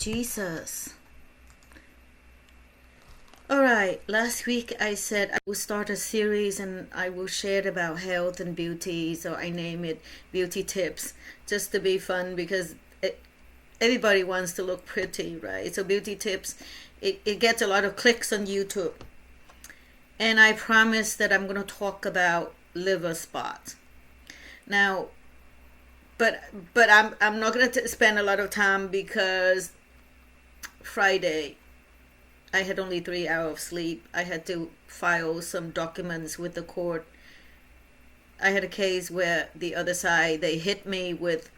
Jesus. All right, last week I said I will start a series and I will share it about health and beauty. So I name it Beauty Tips just to be fun because everybody wants to look pretty, right? So Beauty Tips, it gets a lot of clicks on YouTube. And I promise that I'm going to talk about liver spots. Now, but I'm not going to spend a lot of time because Friday I had only 3 hours of sleep. I had to file some documents with the court. I had a case where the other side, they hit me with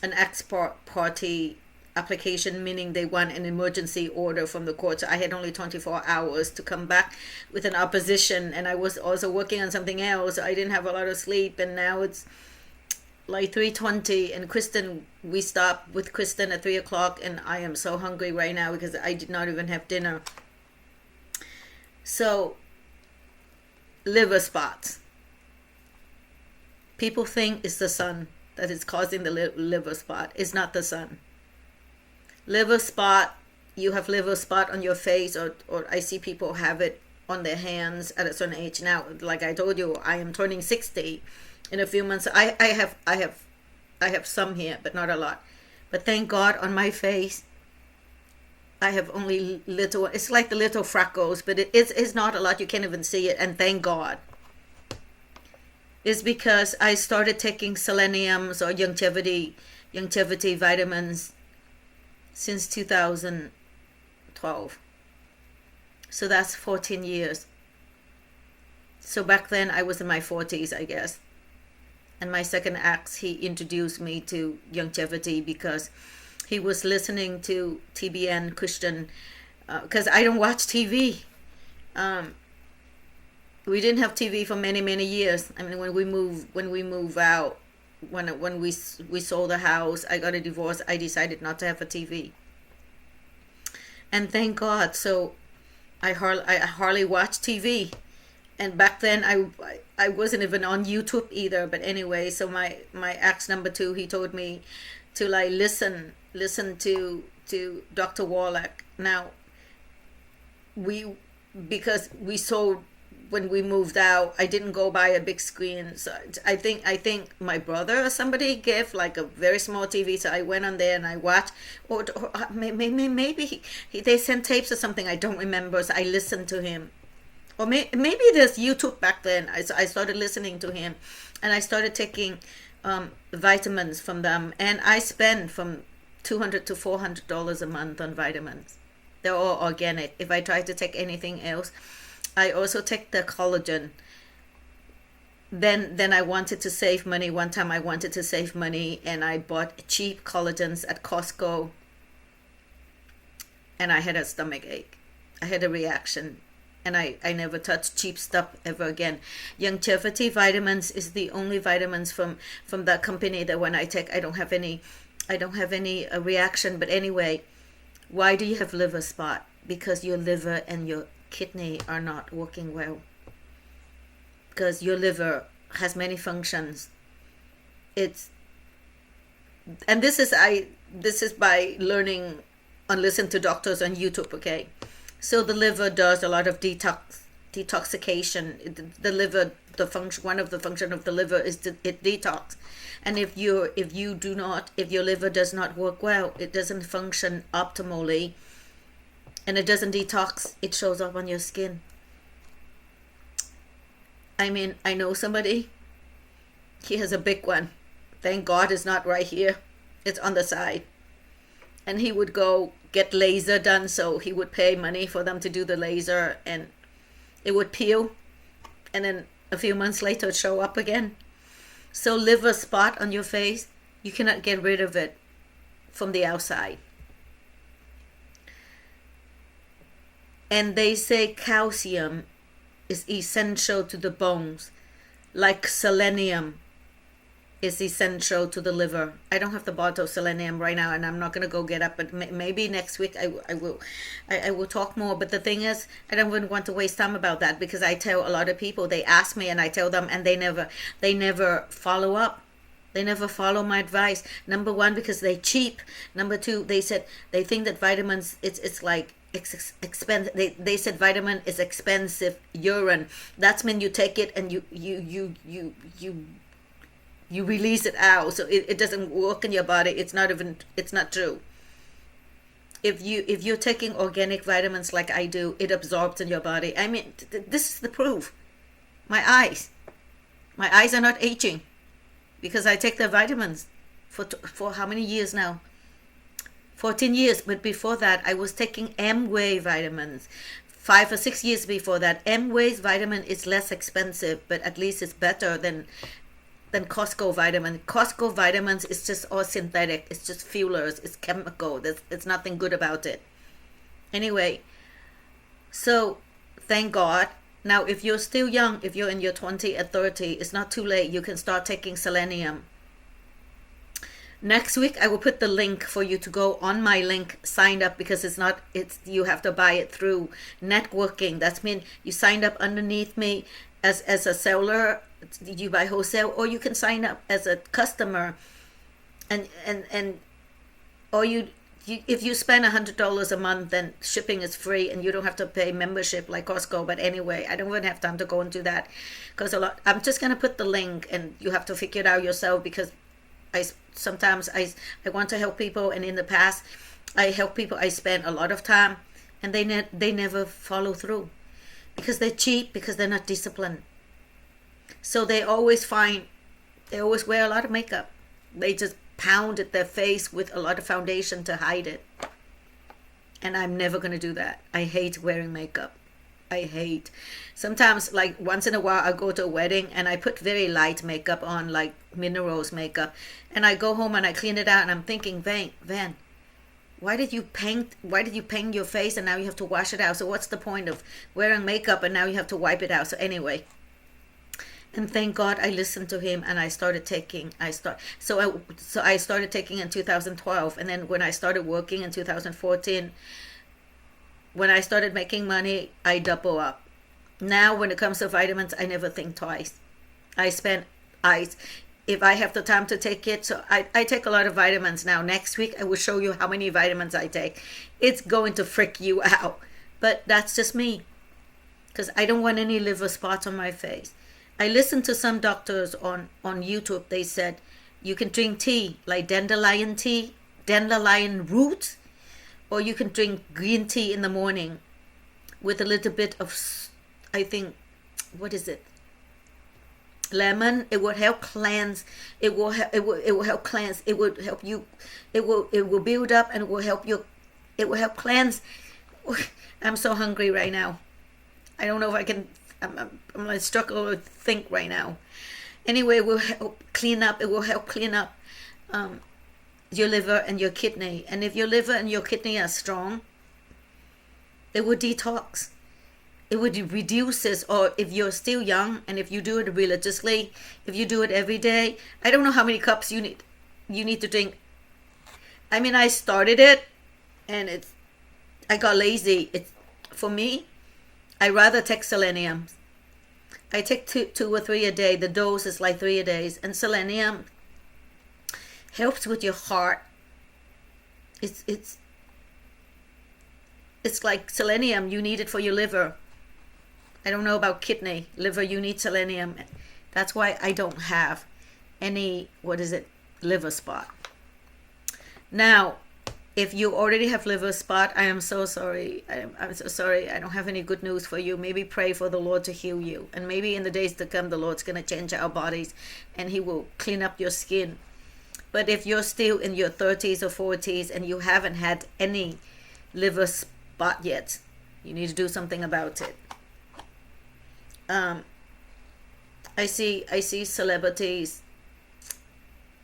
an ex parte application, meaning they want an emergency order from the court. So I had only 24 hours to come back with an opposition, and I was also working on something else. So I didn't have a lot of sleep, and now it's like 3:20, and Kristen, we stopped with Kristen at 3 o'clock, and I am so hungry right now because I did not even have dinner. So, liver spots. People think it's the sun that is causing the liver spot. It's not the sun. Liver spot, you have liver spot on your face, or I see people have it on their hands at a certain age. Now, like I told you, I am turning 60 in a few months. I have some here, but not a lot. But thank God on my face, I have only little. It's like the little freckles, but it's not a lot. You can't even see it, and thank God. It's because I started taking seleniums or longevity vitamins since 2012. So that's 14 years. So back then I was in my 40s, I guess. And my second ex, he introduced me to longevity because he was listening to TBN Christian, because I don't watch TV. We didn't have TV for many years. I mean, when we move out, when we sold the house, I got a divorce. I decided not to have a TV, and thank God. So I hardly watch TV. And back then I wasn't even on YouTube either. But anyway, so my ex number 2, he told me to like listen to Dr. Warlock. Now because we sold when we moved out, I didn't go buy a big screen. So I think my brother or somebody gave like a very small TV. So I went on there and I watched, or maybe they sent tapes or something. I don't remember. So I listened to him. Or maybe there's YouTube back then. I started listening to him, and I started taking vitamins from them, and I spend from $200 to $400 a month on vitamins. They're all organic. If I try to take anything else, I also take the collagen. Then I wanted to save money. One time I wanted to save money, and I bought cheap collagens at Costco, and I had a stomach ache. I had a reaction. And I never touched cheap stuff ever again. Longevity vitamins is the only vitamins from that company that when I take, I don't have any reaction. But anyway, why do you have liver spot? Because your liver and your kidney are not working well. Because your liver has many functions. This is by learning and listen to doctors on YouTube, okay? So the liver does a lot of detoxification. The liver, one of the function of the liver is it detox. And if your liver does not work well, it doesn't function optimally, and it doesn't detox, it shows up on your skin. I mean, I know somebody, he has a big one. Thank God it's not right here. It's on the side. And he would go get laser done, so he would pay money for them to do the laser, and it would peel, and then a few months later it'd show up again. So liver spot on your face, you cannot get rid of it from the outside. And they say calcium is essential to the bones, like selenium is essential to the liver. I don't have the bottle of selenium right now, and I'm not going to go get up, but maybe next week I will talk more. But the thing is, I don't even want to waste time about that, because I tell a lot of people, they ask me and I tell them, and they never follow up. They never follow my advice. Number one, because they cheap. Number two, they said they think that vitamins, it's like expensive. They said vitamin is expensive urine. That's when you take it and you release it out, so it doesn't work in your body. It's not true. If you're taking organic vitamins like I do, it absorbs in your body. I mean, this is the proof. My eyes, my eyes are not aging because I take the vitamins for how many years now? 14 years. But before that, I was taking M-Way vitamins. 5 or 6 years before that. M-Way's vitamin is less expensive, but at least it's better than Costco vitamin. Costco vitamins is just all synthetic. It's just fillers. It's chemical. There's nothing good about it. Anyway, so thank God. Now, if you're still young, if you're in your 20 or 30, it's not too late. You can start taking selenium. Next week, I will put the link for you to go on my link, sign up, because you have to buy it through networking. That's mean you signed up underneath me as a seller. You buy wholesale, or you can sign up as a customer, and or you if you spend $100 a month, then shipping is free and you don't have to pay membership like Costco. But anyway, I don't even have time to go into that because I'm just gonna put the link and you have to figure it out yourself, because sometimes I want to help people, and in the past I help people. I spend a lot of time and they never follow through because they're cheap, because they're not disciplined. So they always wear a lot of makeup. They just pounded their face with a lot of foundation to hide it. And I'm never going to do that. I hate wearing makeup. I hate. Sometimes, like once in a while, I go to a wedding and I put very light makeup on, like minerals makeup. And I go home and I clean it out and I'm thinking, Van, why did you paint your face and now you have to wash it out? So what's the point of wearing makeup and now you have to wipe it out? So anyway, and thank God I listened to him and I started taking. So I started taking in 2012, and then when I started working in 2014, when I started making money, I double up. Now when it comes to vitamins, I never think twice. If I have the time to take it, so I take a lot of vitamins now. Next week I will show you how many vitamins I take. It's going to freak you out, but that's just me, because I don't want any liver spots on my face. I listened to some doctors on YouTube. They said you can drink tea, like dandelion root, or you can drink green tea in the morning with a little bit of, I think, what is it? Lemon. It would help cleanse. It will help cleanse. It would help you. It will build up and it will help you. It will help cleanse. I'm so hungry right now. I don't know if I can. I'm like struggling to think right now. Anyway, it will help clean up. It will help clean up your liver and your kidney. And if your liver and your kidney are strong, it will detox. It would reduce this. Or if you're still young and if you do it religiously, if you do it every day, I don't know how many cups you need to drink. I mean, I started it and I got lazy. For me, I rather take selenium. I take two or three a day. The dose is like 3 a day. And selenium helps with your heart. It's like selenium. You need it for your liver. I don't know about kidney. Liver, you need selenium. That's why I don't have any, liver spot. Now, if you already have liver spot, I am so sorry. I'm so sorry. I don't have any good news for you. Maybe pray for the Lord to heal you. And maybe in the days to come, the Lord's going to change our bodies and he will clean up your skin. But if you're still in your 30s or 40s and you haven't had any liver spot yet, you need to do something about it. I see celebrities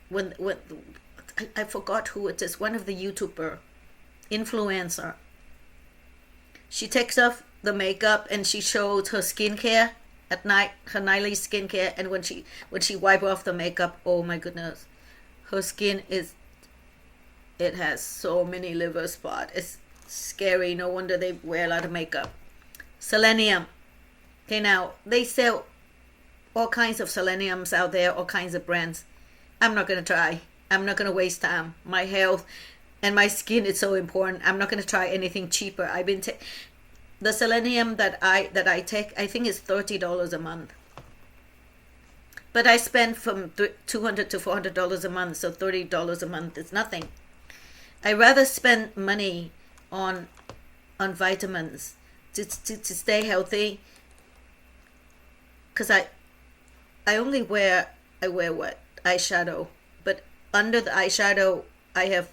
when I forgot who it is, one of the YouTuber influencer. She takes off the makeup and she shows her skincare at night, her nightly skincare, and when she wipe off the makeup, oh my goodness, her skin it has so many liver spots. It's scary. No wonder they wear a lot of makeup. Selenium. Okay, now they sell all kinds of seleniums out there, all kinds of brands. I'm not going to try. I'm not going to waste time. My health and my skin is so important. I'm not going to try anything cheaper. The selenium that I take, I think is $30 a month. But I spend from $200 to $400 a month, so $30 a month is nothing. I rather spend money on vitamins to stay healthy, because I only wear what? Eyeshadow. But under the eyeshadow, I have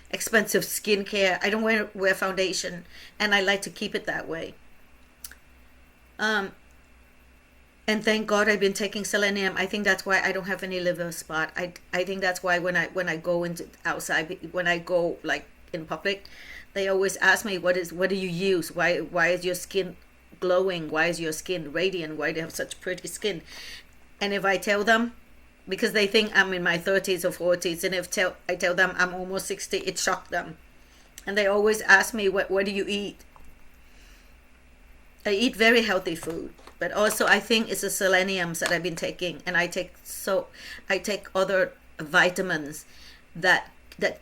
expensive skincare. I don't wear foundation, and I like to keep it that way. And thank God I've been taking selenium. I think that's why I don't have any liver spot. I think that's why when I go into outside, when I go like in public, they always ask me what do you use? Why is your skin glowing? Why is your skin radiant? Why do you have such pretty skin? And if I tell them, because they think I'm in my 30s or 40s, and if I tell them I'm almost 60, it shocked them. And they always ask me, what do you eat? I eat very healthy food, but also I think it's the seleniums that I've been taking, and I take other vitamins that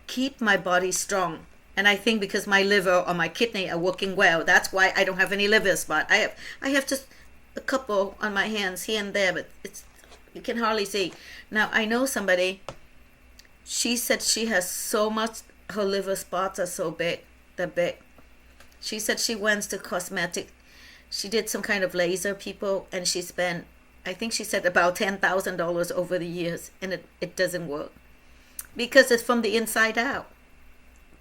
keep my body strong. And I think because my liver or my kidney are working well, that's why I don't have any liver spot. I have just a couple on my hands here and there, but you can hardly see. Now I know somebody. She said she has so much. Her liver spots are so big. They're big. She said she went to cosmetic. She did some kind of laser, people, and she spent, I think she said about $10,000 over the years, and it doesn't work. Because it's from the inside out.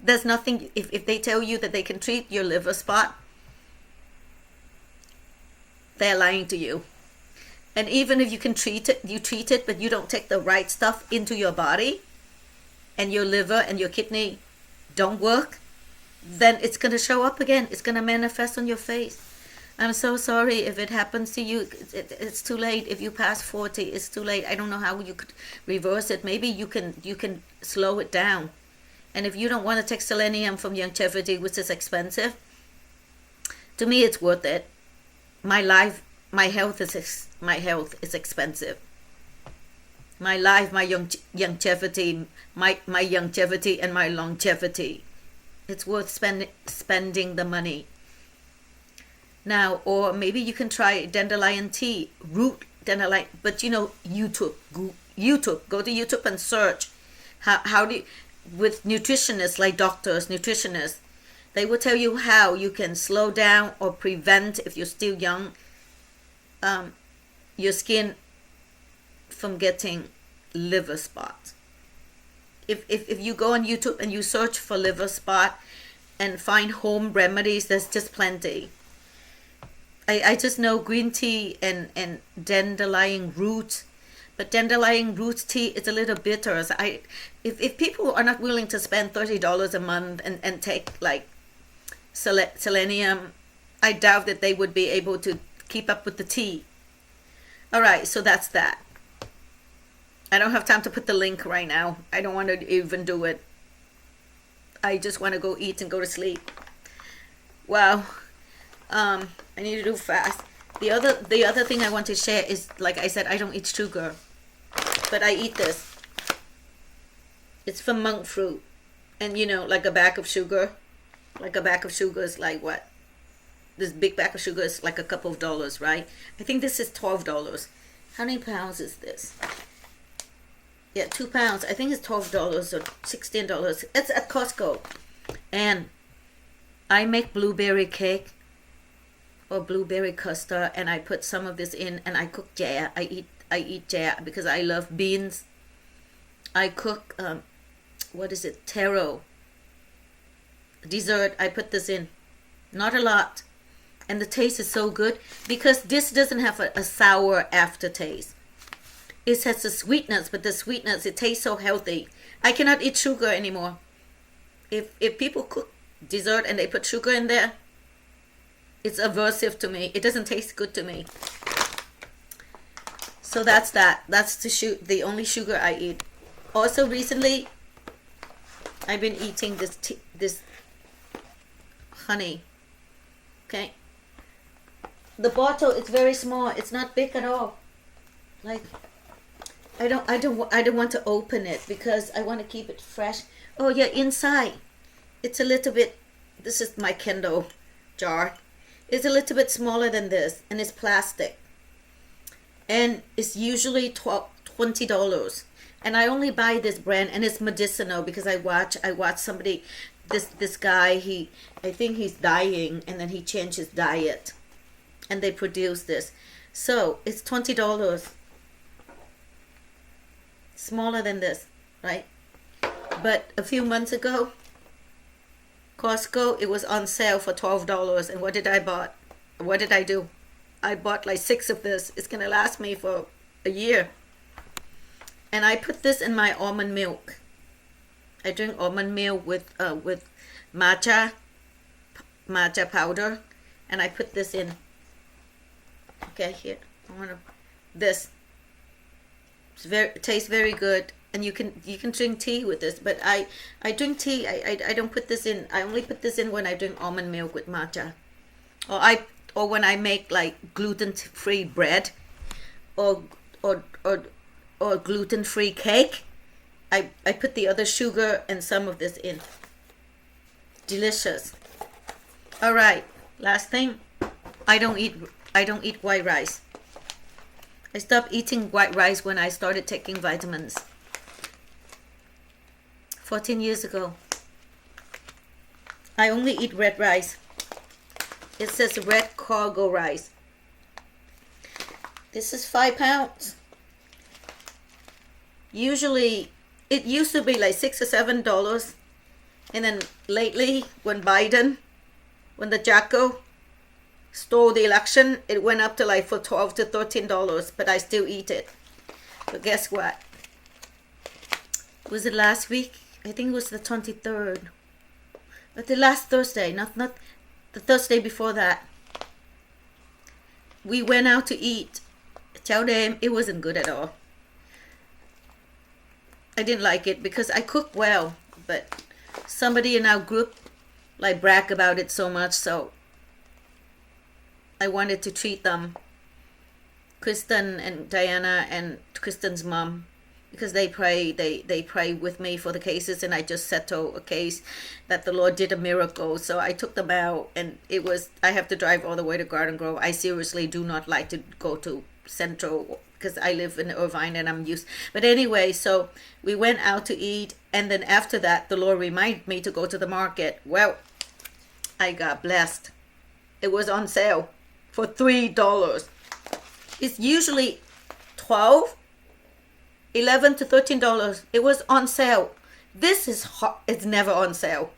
There's nothing, if they tell you that they can treat your liver spot, they're lying to you. And even if you can treat it, but you don't take the right stuff into your body, and your liver and your kidney don't work, then it's going to show up again. It's going to manifest on your face. I'm so sorry if it happens to you. It's too late. If you pass 40, it's too late. I don't know how you could reverse it. Maybe you can slow it down. And if you don't want to take selenium from longevity, which is expensive, to me it's worth it. My health is expensive. My life, my longevity, my longevity and my longevity. It's worth spending the money. Now, or maybe you can try dandelion tea, root dandelion. But YouTube. Go to YouTube and search. How do you, with nutritionists like doctors, nutritionists, they will tell you how you can slow down or prevent, if you're still young, your skin from getting liver spots. If you go on YouTube and you search for liver spot and find home remedies, there's just plenty. I just know green tea and dandelion root, but dandelion root tea is a little bitter. So if people are not willing to spend $30 a month and take like selenium, I doubt that they would be able to keep up with the tea. All right, so that's that. I don't have time to put the link right now. I don't want to even do it. I just want to go eat and go to sleep. Wow. I need to do fast. The other thing I want to share is, like I said, I don't eat sugar, but I eat this. It's from monk fruit, and like a bag of sugar. Like a bag of sugar is like what? This big bag of sugar is like a couple of dollars, right? I think this is $12. How many pounds is this? Yeah, 2 pounds. I think it's $12 or $16. It's at Costco, and I make blueberry cake or blueberry custard, and I put some of this in, and I cook jaya. I eat jaya because I love beans. I cook taro dessert. I put this in, not a lot, and the taste is so good because this doesn't have a sour aftertaste. It has the sweetness, but the sweetness, it tastes so healthy. I cannot eat sugar anymore. If people cook dessert and they put sugar in there, it's aversive to me. It doesn't taste good to me. So that's that. That's the only sugar I eat. Also recently, I've been eating this honey. Okay. The bottle is very small. It's not big at all. Like, I don't want to open it because I want to keep it fresh. Oh yeah, inside it's a little bit. This is my Kindle jar. It's a little bit smaller than this, and it's plastic, and it's usually $20. And I only buy this brand, and it's medicinal because I watch somebody, this guy, I think he's dying, and then he changed his diet, and they produce this. So it's $20, smaller than this, right? But a few months ago, Costco, it was on sale for $12. And what did I bought? What did I do? I bought like 6 of this. It's gonna last me for a year. And I put this in my almond milk. I drink almond milk with matcha powder, and I put this in. Okay, here I want to. This. It tastes very good, and you can drink tea with this. But I drink tea. I don't put this in. I only put this in when I drink almond milk with matcha, or when I make like gluten-free bread, or gluten-free cake. I put the other sugar and some of this in. Delicious. All right, last thing. I don't eat white rice. I stopped eating white rice when I started taking vitamins 14 years ago. I only eat red rice. It says red cargo rice. This is 5 pounds. Usually, it used to be like $6 or $7, and then lately, when the Jacko stole the election, it went up to like for $12 to $13. But I still eat it. But guess what? Was it last week? I think it was the 23rd. But the last Thursday, not the Thursday before that. We went out to eat. Tell them it wasn't good at all. I didn't like it because I cook well, but somebody in our group like brag about it so much, so I wanted to treat them, Kristen and Diana and Kristen's mom, because they pray with me for the cases, and I just settled a case that the Lord did a miracle. So I took them out, and I have to drive all the way to Garden Grove. I seriously do not like to go to Central because I live in Irvine and I'm used. But anyway, so we went out to eat, and then after that, the Lord reminded me to go to the market. Well, I got blessed. It was on sale for $3. It's usually $12, $11 to $13. It was on sale. This is hot. It's never on sale.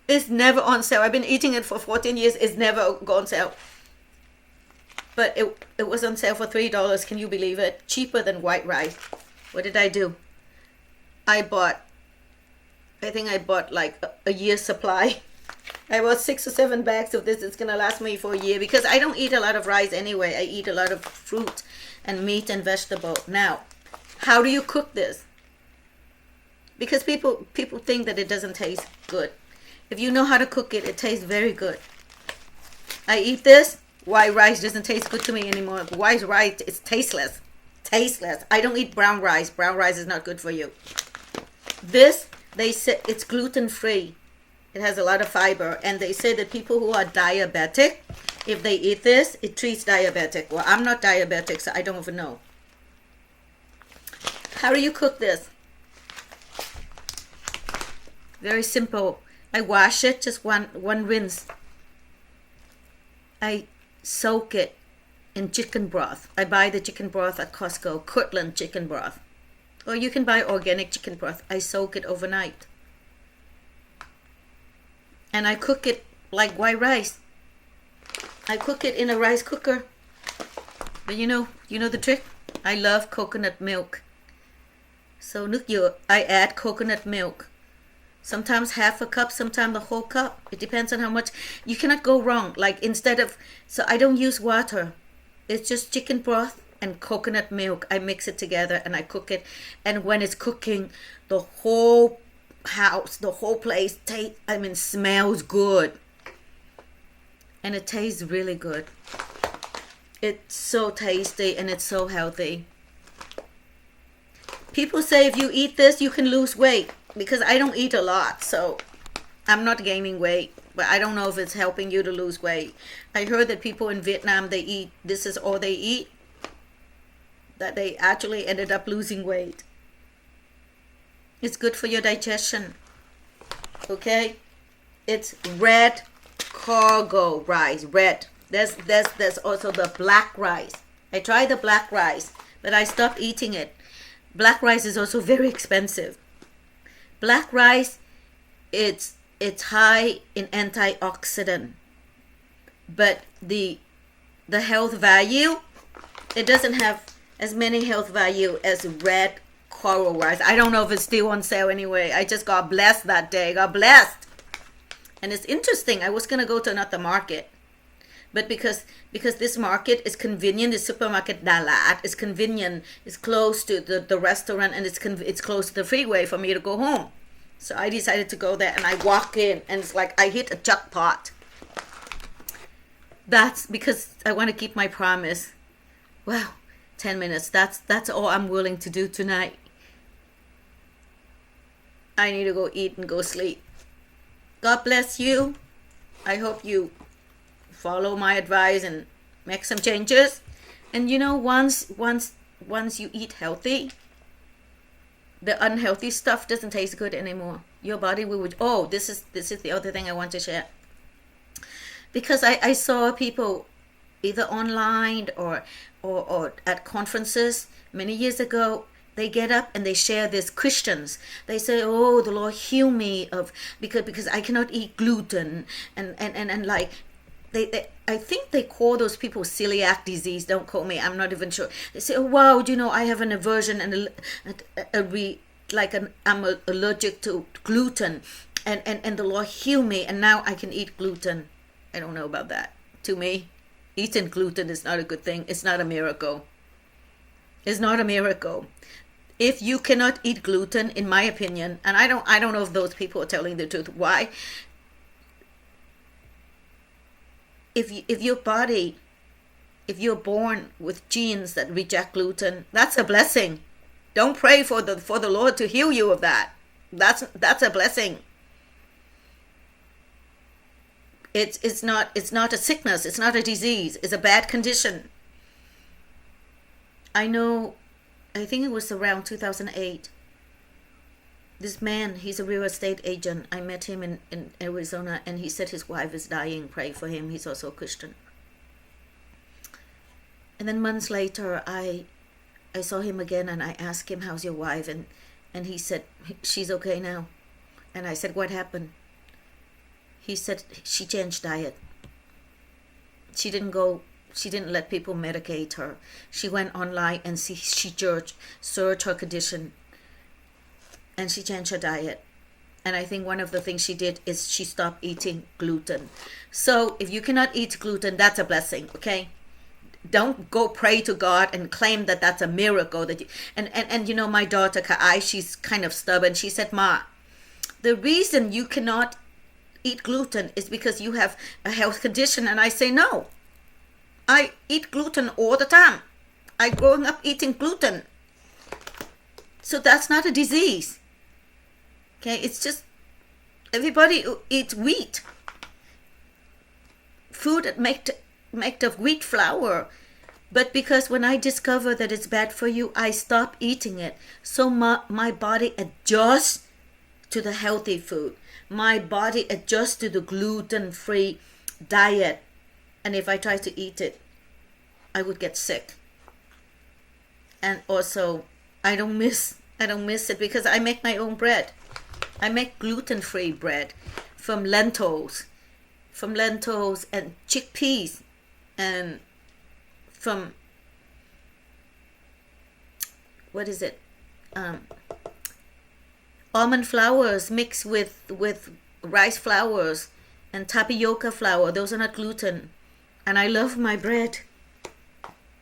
It's never on sale. I've been eating it for 14 years. It's never gone sale. But it was on sale for $3. Can you believe it? Cheaper than white rice. What did I do? I think I bought like a year's supply. I bought 6 or 7 bags of this. It's going to last me for a year because I don't eat a lot of rice anyway. I eat a lot of fruit and meat and vegetable. Now, how do you cook this? Because people think that it doesn't taste good. If you know how to cook it, it tastes very good. I eat this. White rice doesn't taste good to me anymore. White rice is tasteless. Tasteless. I don't eat brown rice. Brown rice is not good for you. This, they say it's gluten-free. It has a lot of fiber. And they say that people who are diabetic, if they eat this, it treats diabetic. Well, I'm not diabetic, so I don't even know. How do you cook this? Very simple. I wash it, just one rinse. I soak it in chicken broth. I buy the chicken broth at Costco, Kirtland chicken broth. Or you can buy organic chicken broth. I soak it overnight. And I cook it like white rice. I cook it in a rice cooker. But you know the trick? I love coconut milk. So nước dừa, I add coconut milk. Sometimes half a cup, sometimes the whole cup. It depends on how much. You cannot go wrong. Like so I don't use water. It's just chicken broth and coconut milk. I mix it together and I cook it. And when it's cooking, the whole house, the whole place smells good. And it tastes really good. It's so tasty and it's so healthy. People say if you eat this, you can lose weight. Because I don't eat a lot, so I'm not gaining weight. But I don't know if it's helping you to lose weight. I heard that people in Vietnam, this is all they eat, that they actually ended up losing weight. It's good for your digestion. Okay? It's red cargo rice. Red. There's also the black rice. I tried the black rice, but I stopped eating it. Black rice is also very expensive. Black rice, it's high in antioxidant, but the health value, it doesn't have as many health value as red coral rice. I don't know if it's still on sale anyway. I just got blessed that day. Got blessed. And it's interesting. I was gonna go to another market, but because this market is convenient, the supermarket Đà Lạt is convenient. It's close to the restaurant, and it's close to the freeway for me to go home. So I decided to go there, and I walk in, and it's like I hit a jackpot. That's because I want to keep my promise. Wow, 10 minutes. That's all I'm willing to do tonight. I need to go eat and go sleep. God bless you. I hope you follow my advice and make some changes. And once you eat healthy, the unhealthy stuff doesn't taste good anymore. Your body will. Oh, this is the other thing I want to share. Because I saw people either online or at conferences many years ago. They get up and they share this. Christians, they say, "Oh, the Lord heal me of because I cannot eat gluten," and like they I think they call those people celiac disease. Don't quote me. I'm not even sure. They say, "Oh wow, I have an aversion and I'm allergic to gluten, and the Lord heal me, and now I can eat gluten." I don't know about that. To me, eating gluten is not a good thing. It's not a miracle. It's not a miracle. If you cannot eat gluten, in my opinion, and I don't know if those people are telling the truth. Why? If you're born with genes that reject gluten, that's a blessing. Don't pray for the Lord to heal you of that. That's a blessing. It's not a sickness. It's not a disease. It's a bad condition. I think it was around 2008. This man, he's a real estate agent. I met him in Arizona, and he said his wife is dying. Pray for him. He's also a Christian. And then months later, I saw him again, and I asked him, "How's your wife?" And he said, "She's okay now." And I said, "What happened?" He said, "She changed diet. She didn't let people medicate her. She went online and she searched her condition, and she changed her diet. And I think one of the things she did is she stopped eating gluten." So if you cannot eat gluten, that's a blessing, okay? Don't go pray to God and claim that that's a miracle. And my daughter Kai, she's kind of stubborn. She said, "Ma, the reason you cannot eat gluten is because you have a health condition." And I say, "No. I eat gluten all the time. I growing up eating gluten. So that's not a disease." Okay, it's just everybody eats wheat. Food that made of wheat flour. But because when I discover that it's bad for you, I stop eating it. So my body adjusts to the healthy food. My body adjusts to the gluten-free diet. And if I try to eat it, I would get sick. And also, I don't miss it because I make my own bread. I make gluten-free bread from lentils and chickpeas, and from almond flours mixed with rice flours and tapioca flour. Those are not gluten. And I love my bread.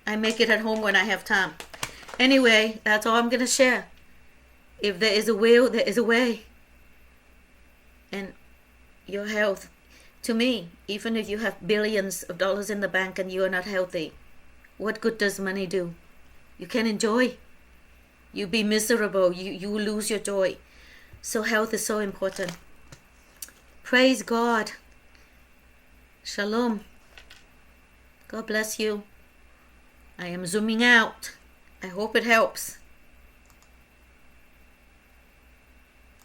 I make it at home when I have time. Anyway, that's all I'm going to share. If there is a will, there is a way. And your health, to me, even if you have billions of dollars in the bank and you are not healthy, what good does money do? You can enjoy. You be miserable. You lose your joy. So health is so important. Praise God. Shalom. God bless you. I am zooming out. I hope it helps.